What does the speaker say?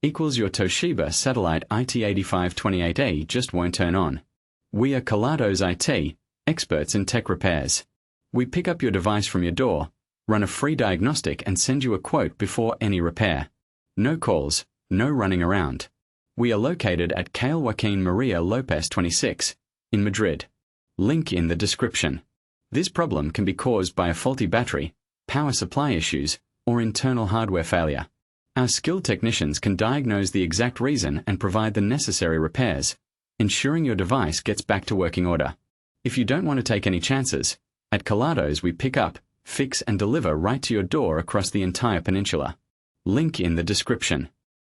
equals your Toshiba Satellite IT8528E just won't turn on. We are Kelatos IT, experts in tech repairs. We pick up your device from your door, run a free diagnostic and send you a quote before any repair. No calls, no running around. We are located at Calle Joaquin Maria Lopez 26, in Madrid. Link in the description. This problem can be caused by a faulty battery, power supply issues, or internal hardware failure. Our skilled technicians can diagnose the exact reason and provide the necessary repairs, ensuring your device gets back to working order. If you don't want to take any chances, at Kelatos we pick up, fix and deliver right to your door across the entire peninsula. Link in the description.